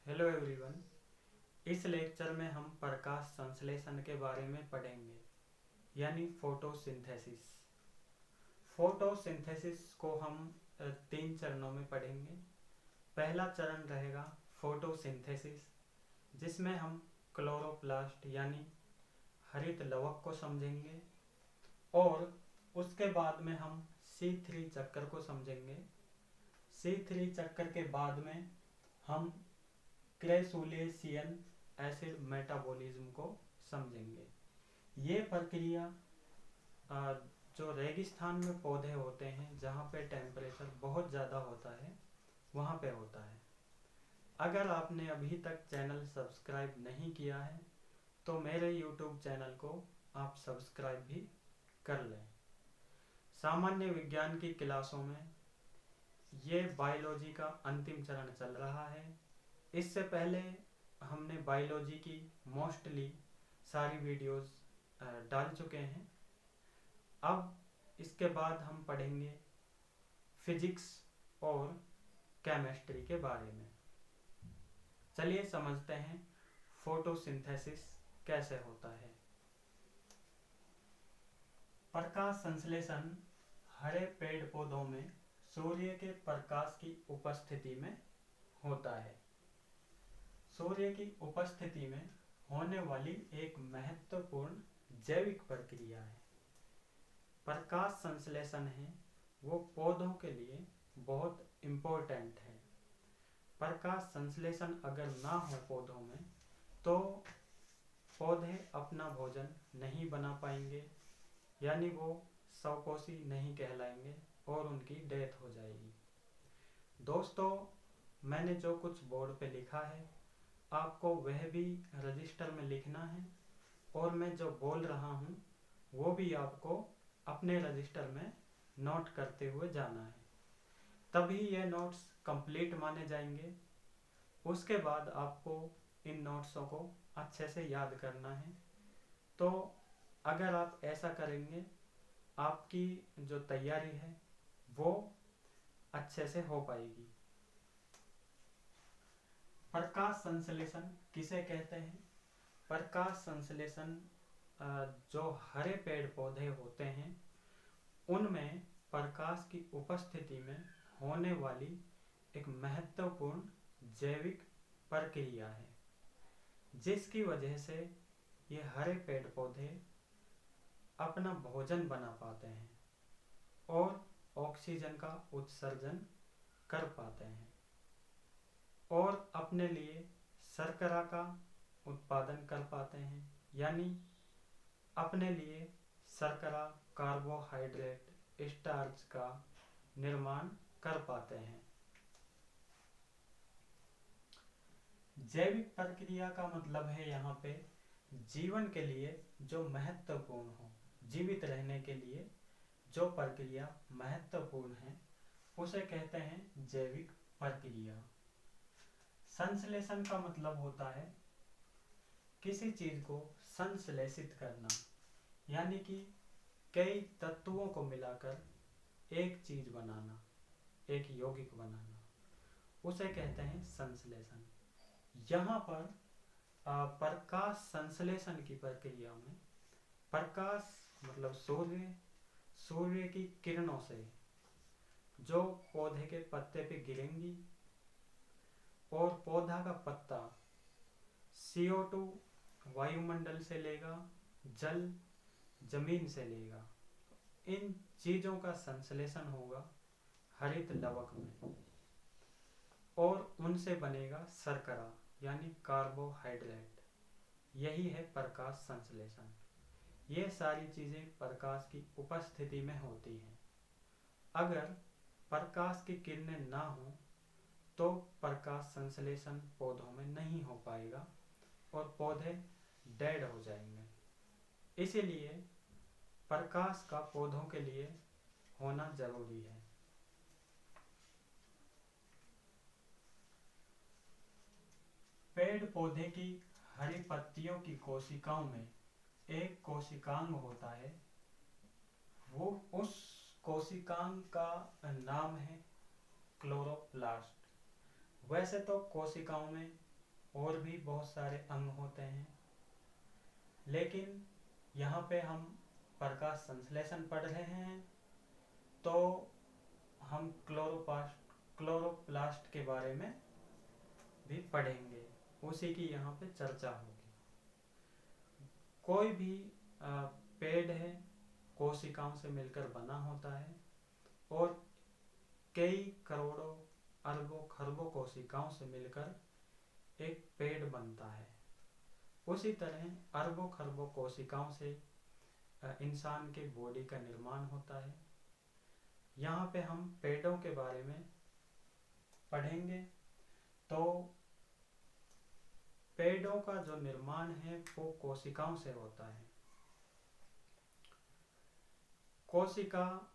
Hello everyone. इस lecture में हम प्रकाश संश्लेषण के बारे में पढ़ेंगे, यानी फोटोसिंथेसिस। फोटोसिंथेसिस को हम 3 चरणों में पढ़ेंगे। पहला चरण रहेगा फोटोसिंथेसिस, जिसमें हम क्लोरोप्लास्ट यानी हरित लवक को समझेंगे, और उसके बाद में हम C3 चक्कर को समझेंगे। C3 चक्कर के बाद में हम क्रेसुलेशियन एसिड मेटाबॉलिज्म को समझेंगे। ये प्रक्रिया जो रेगिस्तान में पौधे होते हैं, जहाँ पे टेम्परेचर बहुत ज़्यादा होता है, वहाँ पे होता है। अगर आपने अभी तक चैनल सब्सक्राइब नहीं किया है तो मेरे YouTube चैनल को आप सब्सक्राइब भी कर लें। सामान्य विज्ञान की क्लासों में ये बायोलॉजी का अंतिम चरण चल रहा है। इससे पहले हमने बायोलॉजी की मोस्टली सारी वीडियोस डाल चुके हैं। अब इसके बाद हम पढ़ेंगे फिजिक्स और केमिस्ट्री के बारे में। चलिए समझते हैं फोटोसिंथेसिस कैसे होता है। प्रकाश संश्लेषण हरे पेड़ पौधों में सूर्य के प्रकाश की उपस्थिति में होता है। सूर्य की उपस्थिति में होने वाली एक महत्वपूर्ण जैविक प्रक्रिया है। प्रकाश संश्लेषण है वो पौधों के लिए बहुत इम्पोर्टेंट है। प्रकाश संश्लेषण अगर ना हो पौधों में तो पौधे अपना भोजन नहीं बना पाएंगे, यानी वो स्वकोषी नहीं कहलाएंगे और उनकी डेथ हो जाएगी। दोस्तों, मैंने जो कुछ बोर्ड पे लिखा है आपको वह भी रजिस्टर में लिखना है, और मैं जो बोल रहा हूँ वो भी आपको अपने रजिस्टर में नोट करते हुए जाना है, तभी ये नोट्स कंप्लीट माने जाएंगे। उसके बाद आपको इन नोट्सों को अच्छे से याद करना है। तो अगर आप ऐसा करेंगे, आपकी जो तैयारी है वो अच्छे से हो पाएगी। प्रकाश संश्लेषण किसे कहते हैं? प्रकाश संश्लेषण जो हरे पेड़ पौधे होते हैं उनमें प्रकाश की उपस्थिति में होने वाली एक महत्वपूर्ण जैविक प्रक्रिया है, जिसकी वजह से ये हरे पेड़ पौधे अपना भोजन बना पाते हैं और ऑक्सीजन का उत्सर्जन कर पाते हैं, और अपने लिए शर्करा का उत्पादन कर पाते हैं, यानी अपने लिए शर्करा, कार्बोहाइड्रेट, स्टार्च का निर्माण कर पाते हैं। जैविक प्रक्रिया का मतलब है यहाँ पे जीवन के लिए जो महत्वपूर्ण हो, जीवित रहने के लिए जो प्रक्रिया महत्वपूर्ण है उसे कहते हैं जैविक प्रक्रिया। संश्लेषण का मतलब होता है किसी चीज को संश्लेषित करना, यानी कि कई तत्वों को मिलाकर एक चीज बनाना, एक यौगिक बनाना, उसे कहते हैं संश्लेषण। यहाँ पर प्रकाश संश्लेषण की प्रक्रिया में प्रकाश मतलब सूर्य की किरणों से जो पौधे के पत्ते पे गिरेंगी, और पौधा का पत्ता CO2 वायुमंडल से लेगा, जल जमीन से लेगा, इन चीजों का संश्लेषण होगा हरित लवक में, और उनसे बनेगा शर्करा यानी कार्बोहाइड्रेट। यही है प्रकाश संश्लेषण। ये सारी चीजें प्रकाश की उपस्थिति में होती हैं। अगर प्रकाश की किरणें ना हो तो प्रकाश संश्लेषण पौधों में नहीं हो पाएगा और पौधे डेड हो जाएंगे। इसीलिए प्रकाश का पौधों के लिए होना जरूरी है। पेड़ पौधे की हरी पत्तियों की कोशिकाओं में एक कोशिकांग होता है। वो उस कोशिकांग का नाम है क्लोरोप्लास्ट। वैसे तो कोशिकाओं में और भी बहुत सारे अंग होते हैं, लेकिन यहाँ पे हम प्रकाश संश्लेषण पढ़ रहे हैं तो हम क्लोरोप्लास्ट के बारे में भी पढ़ेंगे, उसी की यहाँ पे चर्चा होगी। कोई भी पेड़ है कोशिकाओं से मिलकर बना होता है और कई करोड़ों अरबों खरबों कोशिकाओं से मिलकर एक पेड़ बनता है। उसी तरह अरबों खरबों कोशिकाओं से इंसान के बॉडी का निर्माण होता है। यहाँ पे हम पेड़ों के बारे में पढ़ेंगे। तो पेड़ों का जो निर्माण है वो कोशिकाओं से होता है। कोशिका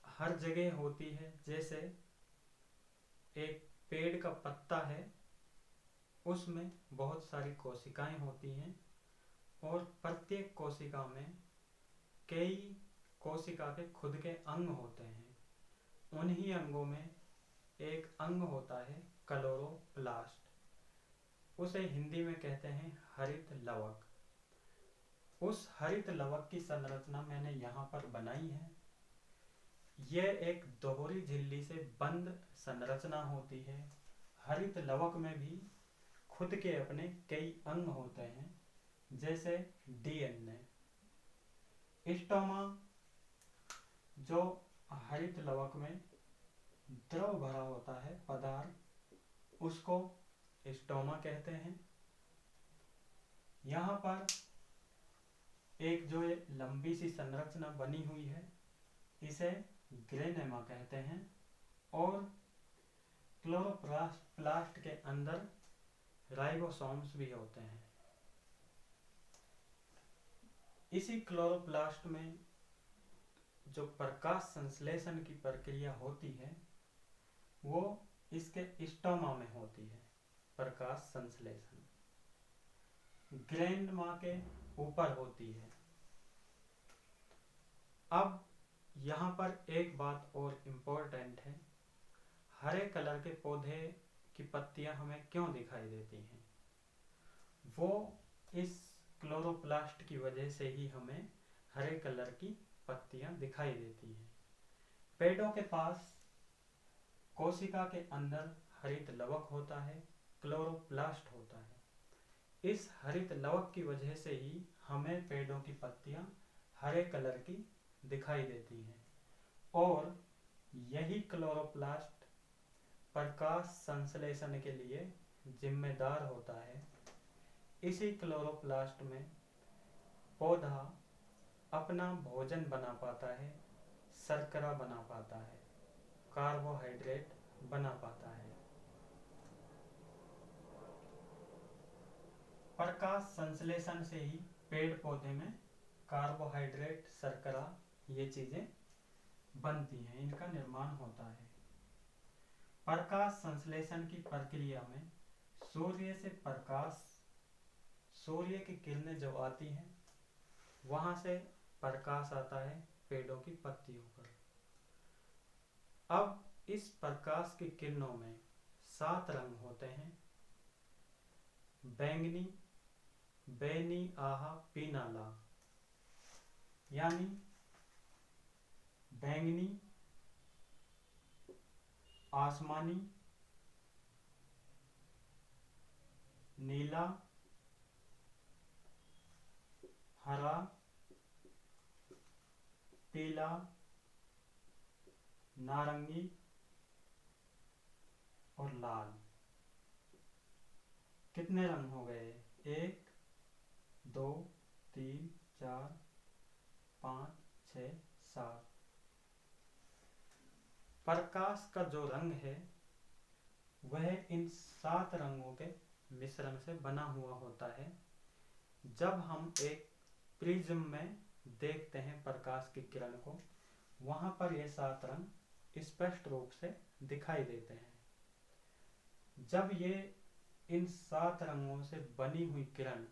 हर जगह होती है, जैसे एक पेड़ का पत्ता है उसमें बहुत सारी कोशिकाएं होती हैं और प्रत्येक कोशिका में कई कोशिका के खुद के अंग होते हैं। उन्हीं अंगों में एक अंग होता है क्लोरोप्लास्ट, उसे हिंदी में कहते हैं हरित लवक। उस हरित लवक की संरचना मैंने यहाँ पर बनाई है। यह एक दोहरी झिल्ली से बंद संरचना होती है। हरित लवक में भी खुद के अपने कई अंग होते हैं, जैसे डीएनए। स्टोमा, जो हरित लवक में द्रव भरा होता है पदार्थ, उसको स्टोमा कहते हैं। यहाँ पर एक जो ये लंबी सी संरचना बनी हुई है इसे ग्रेनेमा कहते हैं और क्लोरोप्लास्ट के अंदर राइबोसोम्स भी होते हैं। इसी क्लोरोप्लास्ट में जो प्रकाश संश्लेषण की प्रक्रिया होती है वो इसके स्टोमा में होती है। प्रकाश संश्लेषण ग्रेनेमा के ऊपर होती है। अब यहाँ पर एक बात और इम्पोर्टेंट है, हरे कलर के पौधे की पत्तियां हमें क्यों दिखाई देती हैं? वो इस क्लोरोप्लास्ट की वजह से ही हमें हरे कलर की पत्तियां दिखाई देती हैं। पेड़ों के पास कोशिका के अंदर हरित लवक होता है, क्लोरोप्लास्ट होता है। इस हरित लवक की वजह से ही हमें पेड़ों की पत्तियां हरे कलर की दिखाई देती हैं और यही क्लोरोप्लास्ट प्रकाश संश्लेषण के लिए जिम्मेदार होता है। इसी क्लोरोप्लास्ट में पौधा अपना भोजन बना पाता है, शर्करा बना पाता है, कार्बोहाइड्रेट बना पाता है। प्रकाश संश्लेषण से ही पेड़ पौधे में कार्बोहाइड्रेट, शर्करा ये चीजें बनती हैं, इनका निर्माण होता है। प्रकाश संश्लेषण की प्रक्रिया में सूर्य की किरणें जो आती हैं वहां से प्रकाश आता है पेड़ों की पत्तियों पर। अब इस प्रकाश की किरणों में 7 रंग होते हैं, बैंगनी, बैनी, आहा, पीला, लाल। यानी बैंगनी, आसमानी, नीला, हरा, पीला, नारंगी और लाल। कितने रंग हो गए? 1 2 3 4 5 6 7। प्रकाश का जो रंग है वह इन 7 रंगों के मिश्रण से बना हुआ होता है। जब हम एक प्रिज्म में देखते हैं प्रकाश की किरण को, वहां पर ये 7 रंग स्पष्ट रूप से दिखाई देते हैं। जब ये इन 7 रंगों से बनी हुई किरण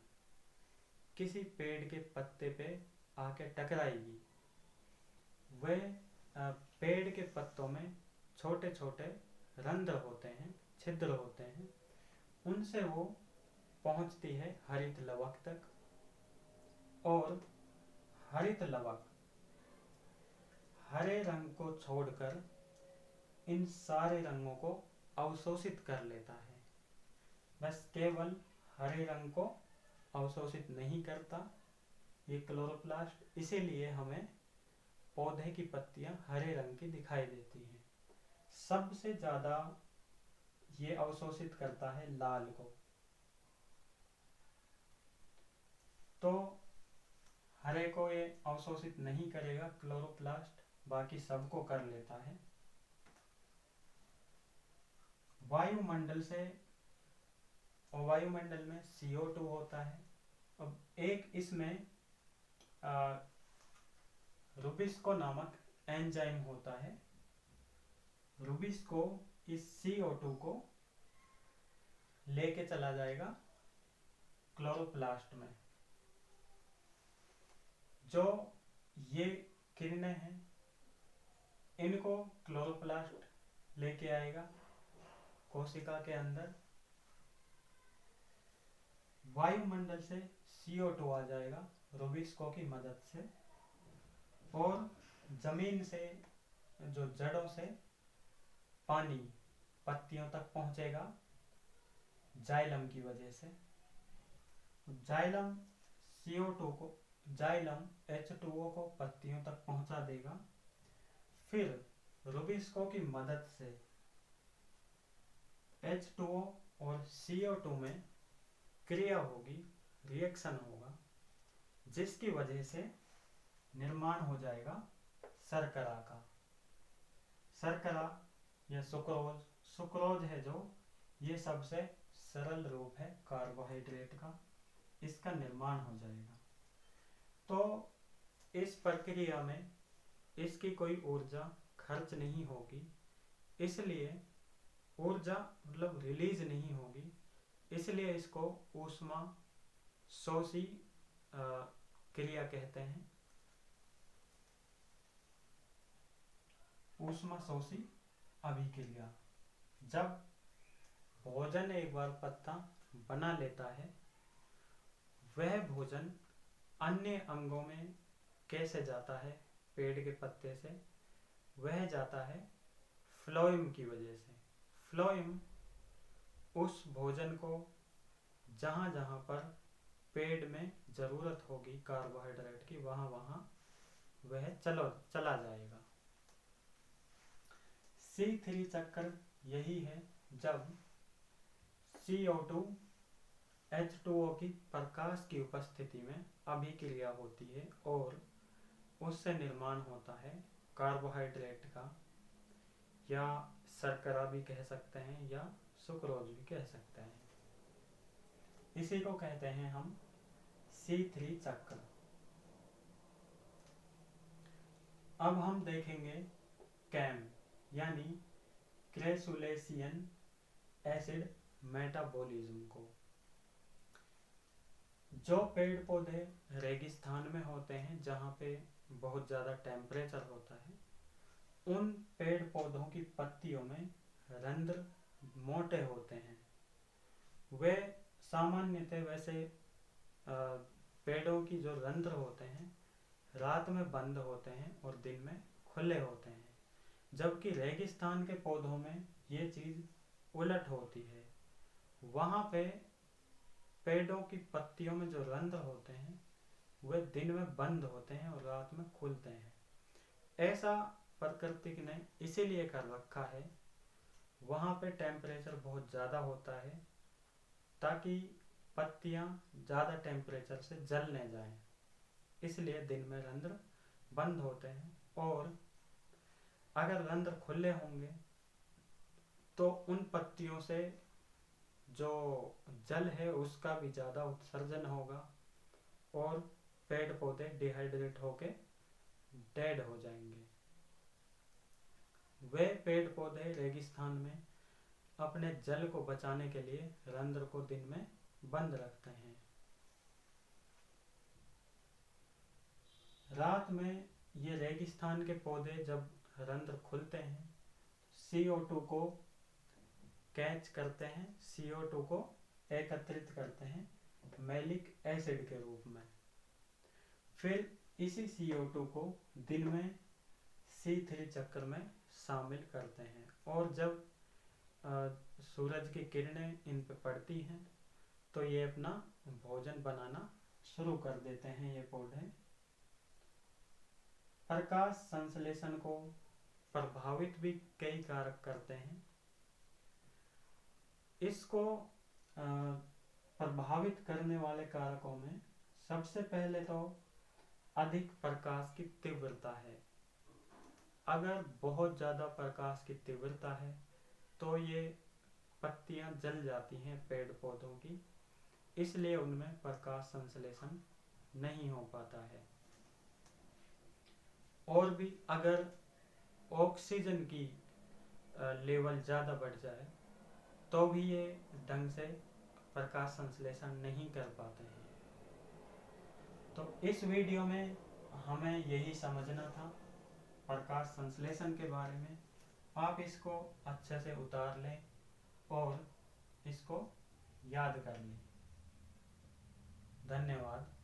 किसी पेड़ के पत्ते पे आके टकराएगी, वह पेड़ के पत्तों में छोटे छोटे रंध्र होते हैं, छिद्र होते हैं, उनसे वो पहुंचती है हरित लवक तक, और हरित लवक हरे रंग को छोड़कर इन सारे रंगों को अवशोषित कर लेता है। बस केवल हरे रंग को अवशोषित नहीं करता ये क्लोरोप्लास्ट, इसीलिए हमें पौधे की पत्तियां हरे रंग की दिखाई देती हैं। सबसे ज्यादा ये अवशोषित करता है लाल को। तो हरे को ये अवशोषित नहीं करेगा क्लोरोप्लास्ट, बाकी सबको कर लेता है। वायुमंडल से, और वायुमंडल में CO2 होता है। अब एक इसमें रुबिस्को नामक एंजाइम होता है। रुबिस्को इस CO2 को लेके चला जाएगा क्लोरोप्लास्ट में। जो ये किरणें हैं इनको क्लोरोप्लास्ट लेके आएगा कोशिका के अंदर। वायुमंडल से CO2 आ जाएगा रुबिस्को की मदद से, और जमीन से, जो जड़ों से पानी पत्तियों तक पहुंचेगा जाइलम की वजह से। जाइलम CO2 को, जाइलम H2O को पत्तियों तक पहुंचा देगा। फिर रुबिस्को की मदद से H2O और CO2 में क्रिया होगी, रिएक्शन होगा, जिसकी वजह से निर्माण हो जाएगा शर्करा का। शर्करा या सुक्रोज, सुक्रोज है जो, ये सबसे सरल रूप है कार्बोहाइड्रेट का, इसका निर्माण हो जाएगा। तो इस प्रक्रिया में इसकी कोई ऊर्जा खर्च नहीं होगी, इसलिए ऊर्जा मतलब रिलीज नहीं होगी, इसलिए इसको ऊष्मा शोषी क्रिया कहते हैं। ऊष्मा शोषी अभिक्रिया। जब भोजन एक बार पत्ता बना लेता है, वह भोजन अन्य अंगों में कैसे जाता है पेड़ के पत्ते से? वह जाता है फ्लोएम की वजह से। फ्लोएम उस भोजन को जहाँ जहाँ पर पेड़ में जरूरत होगी कार्बोहाइड्रेट की, वहाँ वहाँ वह चला जाएगा। C3 चक्र यही है, जब CO2 H2O की प्रकाश की उपस्थिति में अभिक्रिया होती है और उससे निर्माण होता है कार्बोहाइड्रेट का, या शर्करा भी कह सकते हैं या सुक्रोज भी कह सकते हैं। इसी को कहते हैं हम C3 चक्र। अब हम देखेंगे कैम यानी क्रेसुलेशियन एसिड मेटाबॉलिज्म को। जो पेड़ पौधे रेगिस्तान में होते हैं, जहाँ पे बहुत ज़्यादा टेम्परेचर होता है, उन पेड़ पौधों की पत्तियों में रंध्र मोटे होते हैं। वे सामान्यतः वैसे पेड़ों की जो रंध्र होते हैं रात में बंद होते हैं और दिन में खुले होते हैं, जबकि रेगिस्तान के पौधों में ये चीज़ उलट होती है। वहाँ पे पेड़ों की पत्तियों में जो रंध्र होते हैं वे दिन में बंद होते हैं और रात में खुलते हैं। ऐसा प्रकृति ने इसीलिए कर रखा है। वहाँ पे टेम्परेचर बहुत ज़्यादा होता है ताकि पत्तियाँ ज़्यादा टेम्परेचर से जल न जाएं, इसलिए दिन में रंध्र बंद होते हैं। और अगर रंध्र खुले होंगे तो उन पत्तियों से जो जल है उसका भी ज़्यादा उत्सर्जन होगा और पेड़ पौधे डिहाइड्रेट होके डेड हो जाएंगे। वे पेड़ पौधे रेगिस्तान में अपने जल को बचाने के लिए रंध्र को दिन में बंद रखते हैं। रात में ये रेगिस्तान के पौधे जब रंध्र खुलते हैं CO2 को कैच करते हैं, CO2 को एकत्रित करते हैं मैलिक एसिड के रूप में। फिर इसी CO2 को दिन में C3 चक्र में शामिल करते हैं और जब सूरज की किरणें इन पर पड़ती हैं तो ये अपना भोजन बनाना शुरू कर देते हैं। ये पौधे प्रकाश संश्लेषण को प्रभावित भी कई कारक करते हैं। इसको प्रभावित करने वाले कारकों में सबसे पहले तो अधिक प्रकाश की तीव्रता है। अगर बहुत ज़्यादा प्रकाश की तीव्रता है तो ये पत्तियां जल जाती हैं पेड़ पौधों की, इसलिए उनमें प्रकाश संश्लेषण नहीं हो पाता है। और भी अगर ऑक्सीजन की लेवल ज़्यादा बढ़ जाए तो भी ये ढंग से प्रकाश संश्लेषण नहीं कर पाते हैं। तो इस वीडियो में हमें यही समझना था प्रकाश संश्लेषण के बारे में। आप इसको अच्छे से उतार लें और इसको याद कर लें। धन्यवाद।